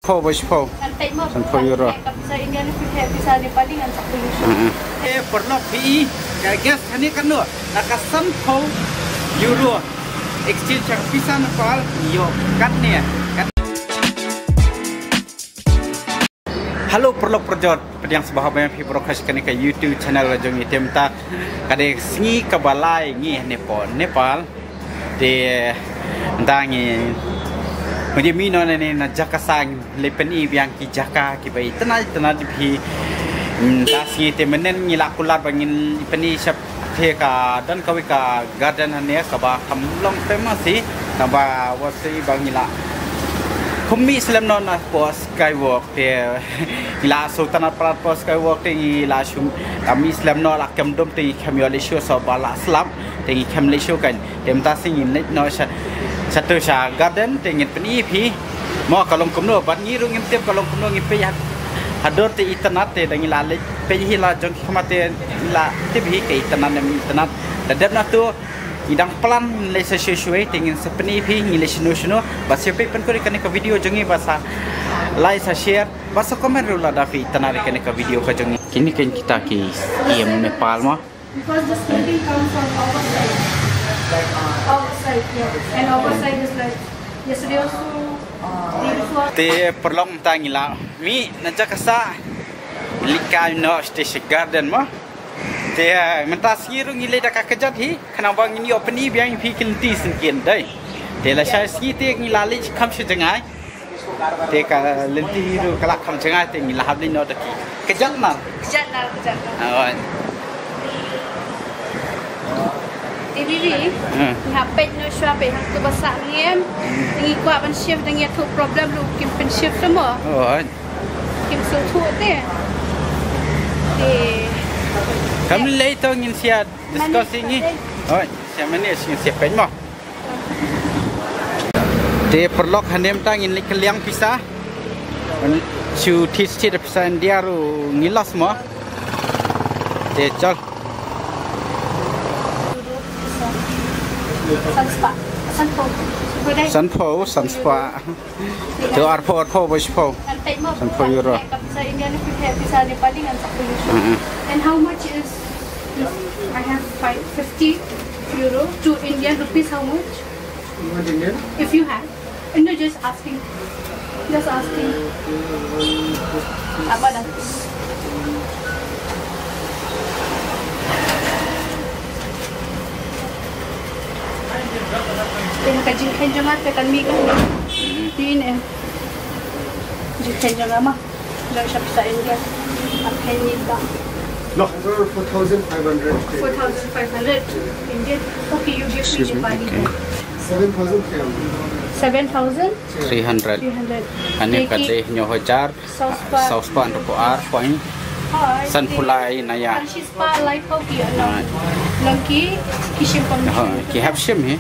po bos po. San po euro. Sa India ni bisa Nepali ngan 10 perlu PI gas hani kan no nakasan po euro exchange yang bisa Nepal yo kan nih kan. Halo perlu perjot yang sebuah banyak broadcast kan ke YouTube channel rajong item ta kade singi kabalai ngi Nepal de ndangi mungkin mino nene na jakasang lepeni biang ki jaka ki bai tenai di pi ta singi te menen ngila kulat bangin ipeni sap the ka dan kawi ka garden hane ka ba kamlong famous si ka ba wasi bangila Kumi Islam non pos skywalk te ila sultanat prat pos skywalk te ila shum kami Islam no la kam dom te kam yo le shu so bala Islam te kam le shu kan tem ta sing in no satu sha garden te ngit peni pi mo kalong kum no bat ngi ru ngim tem kalong kum no ngi pe ya hador te internet te dang ila le pe hi la jong khamate ila te bi ke internet internet dadap na tu idang plan le sesuai dengan sepenuh nilai sunu bahasa pen ko ikan ke video jongi bahasa like share bahasa komen rula dafi tanah ikan ke video ka jongi kini kan kita ki iem Nepal mah because the sleeping comes from outside yeah, and outside is like yesterday also te perlong tangila mi naja kasa likai no station garden mah te mentas ngiru ngile dak kejat hi kana bang ini openi biang pi kilti singkin dai te la sai ski te ngilali kham shu jangai te ka lenti ru kala kham jangai te ngila habli no daki kejat na oi TVV ha pet no shwa pe ha tu basak ngem ngi kwa ban shift ngi tu problem lu kim pen shift semua oi kim so tu te kami later ingin siap diskusi ni. Oh, siapa ni ingin siap pen mah. Te perlok hanem tang ingin keliang pisah. Su tisti pisah dia ru ngilas mah. Te cak. Sanspa. Tu arpo bos po. Sanpo euro. Sa India ni bisa Nepali ngan 10 And how much is this? I have 50 euro to Indian rupees. How much? You want Indian? If you have. And no, just asking. Just asking. Apa dah? Tengah kajian kenjongan tekan mika. Ini. Kajian kenjongan mah. Jangan siapa sa India. Apa ini dah? No, 4,500. 4,500 Indian. Okay, you give me the money. 7,300. 300. Ane kate nyohojar. Sauspan rupuar point. San pulai naya. Spa life hoki ano. Langki kishim pang. Ki have shim he.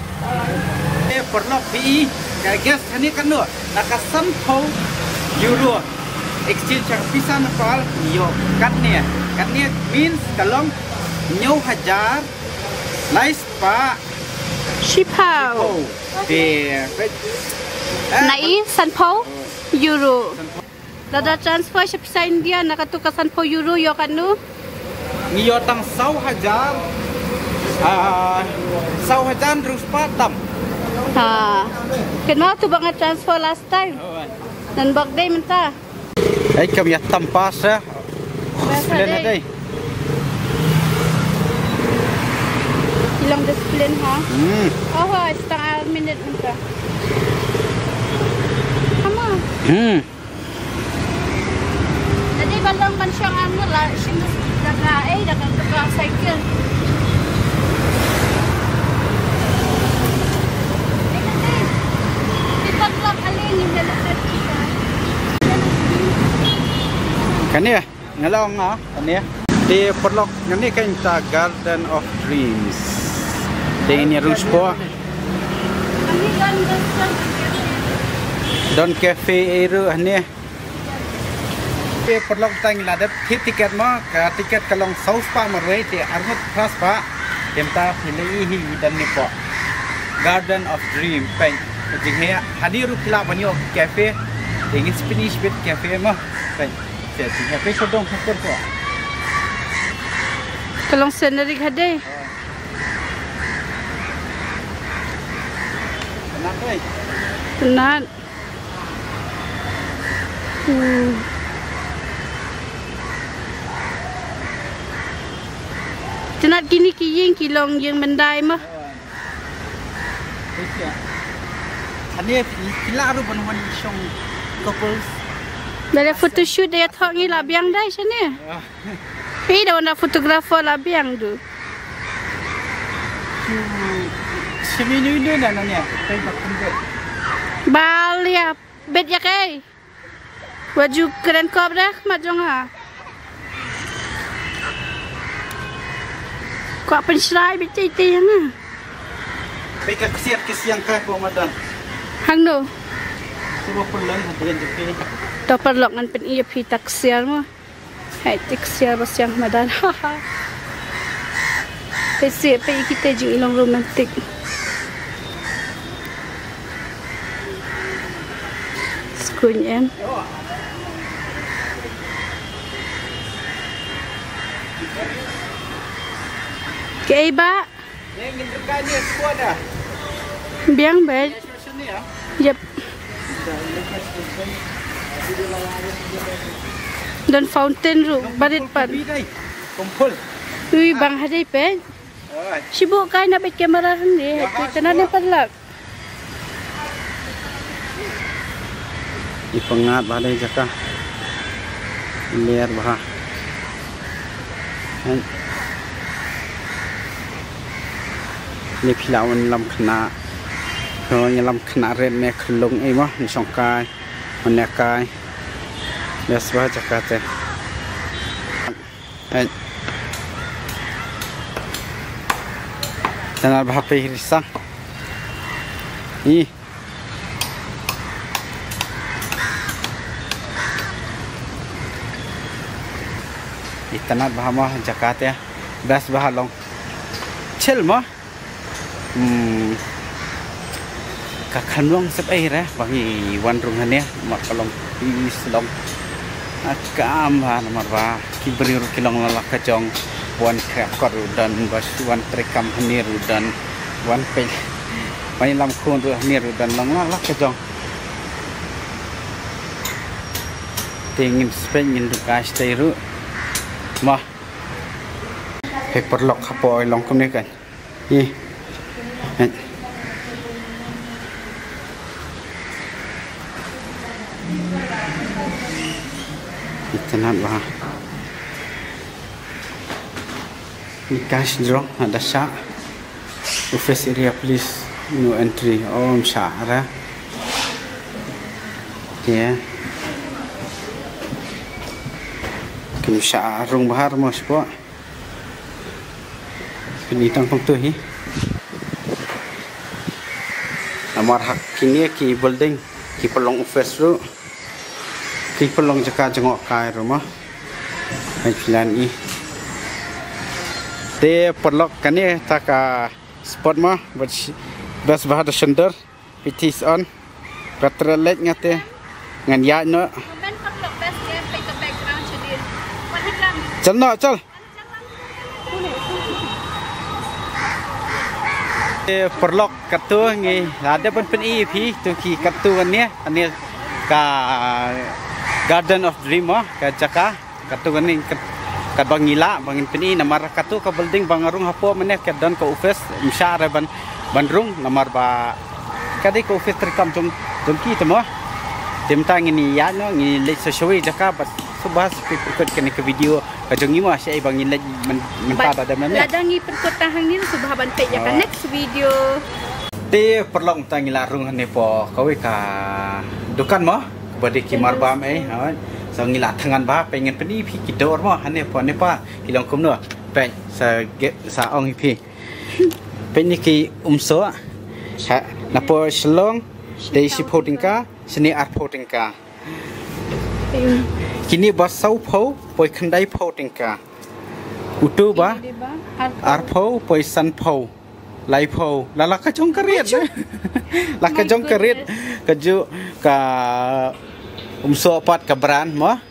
Perlu PI gas hani kan no nakasan po euro exchange yang bisa Nepal yo katnya means kalong nyaw hajar lais pa Shipao. Nai sanpo euro. Lada transfer sa India nakatuka sanpo euro yo kanu. Ngiyo tang 1,000 rupiah tam. Ha. Kenapa tu banget transfer last time? Dan bagday minta. Ay kami tampas ya. Display na day. Ilang display ha? Oh, setengah minit minta. Sama. Jadi balang man siyang ano la, siyang nagkaay, nagkaka-cycle. Kania ngalong kania di perlok ini kan kita Garden of Dreams di ini ruspo Don Cafe itu ini di perlok tang ladap tiket mah tiket kalong South Pa marway di armut pras pa temta pilih dan nipo Garden of Dream pen jinghe hadiru kila banyo cafe ingin Spanish bed cafe mah baik saya cafe kodong hakor ko Kalong scenery hadai. kenapa baik Tenat. Tenat kini kiying kilong yang mendai mah. Ani pila ru ban wan song couples Dari photoshoot dia thok ni lah biang dai sini. Hei dah nak fotografer lah biang tu. seminu ini na nanya tai bakun bet Balia bet ya kai. Baju keren kau dah majong ha. Kau pensrai betul yang ah. baik kesian kah Ramadan Hang no. semua pulang hadian jepi Dapat lokan pen iya pi taksiar mo. Hai taksiar bas yang madan. Pesi pe kita jing ilong romantik. Skun em. Kei ba? yang indekan ni squad dah Biang bet. sini ya Yep. Dan fountain ru barit pan. dai kumpul Ui bang hadai pen. Sibuk kan nak bet kamera ni. Kita nak perlak. di pengat badai jaka liar bah ni pilawan lam kena kalau lam kena red me kelung ai mah ni songkai menekai bias bah jaka teh channel bah pe risang ni itanat bahama Jakarta ya bas bahalong chill mah kakanwang sepai reh bagi wan rungan ya mak kalong islong akam ha nomor ba kibri kilong lalak kajong wan krakor dan bas wan trekam hanir dan wan pe mai lam khun ru hanir dan lang lalak kajong tingin spengin dukas teiru mah paper lock hapo long kum ni kan ni itanan bah ni cash draw ada sha office area please no entry om sha ra ya Bisa rung bahar mo sepo. Pinitang kong tu hi. Amar hak kini ki building ki pelong office ru. Ki pelong jaka jengok kai rumah. Hai filan i. Te perlok kani tak spot mah bas bahar center pitis on. Petrolek ngate ngan ya no. Chal no chal perlok katu ngi ada pun EP tu ki katu ni ka Garden of Dream ka Jaka katu ni ka bangila bangin peni namar katu ka building bangarung hapo mene ka dan ka office msyare bandrung namar ba kadi ka office terkam jong ki temo temtang ini ya no ngi le sosoi Jaka bas subas pikut kene ke video kajong ima syai bangin lagi mentada ada mana ladangi perkotaan ni subah bantai ya kan next video te perlong tangi larung ne po kawe ka dukan mo bade ki marbam ha so ngila tangan ba pengen peni pi kidor mo hane po ne pa kilong kum no pe sa ong pi peni ki umso ha na po shlong de si potingka sini art potingka kini basau pau poi khandai pau tingka utu ba ar pau poi san pau lai pau lala ka jong kariet la ka jong kariet ka ju ka Umso pat kabran mo.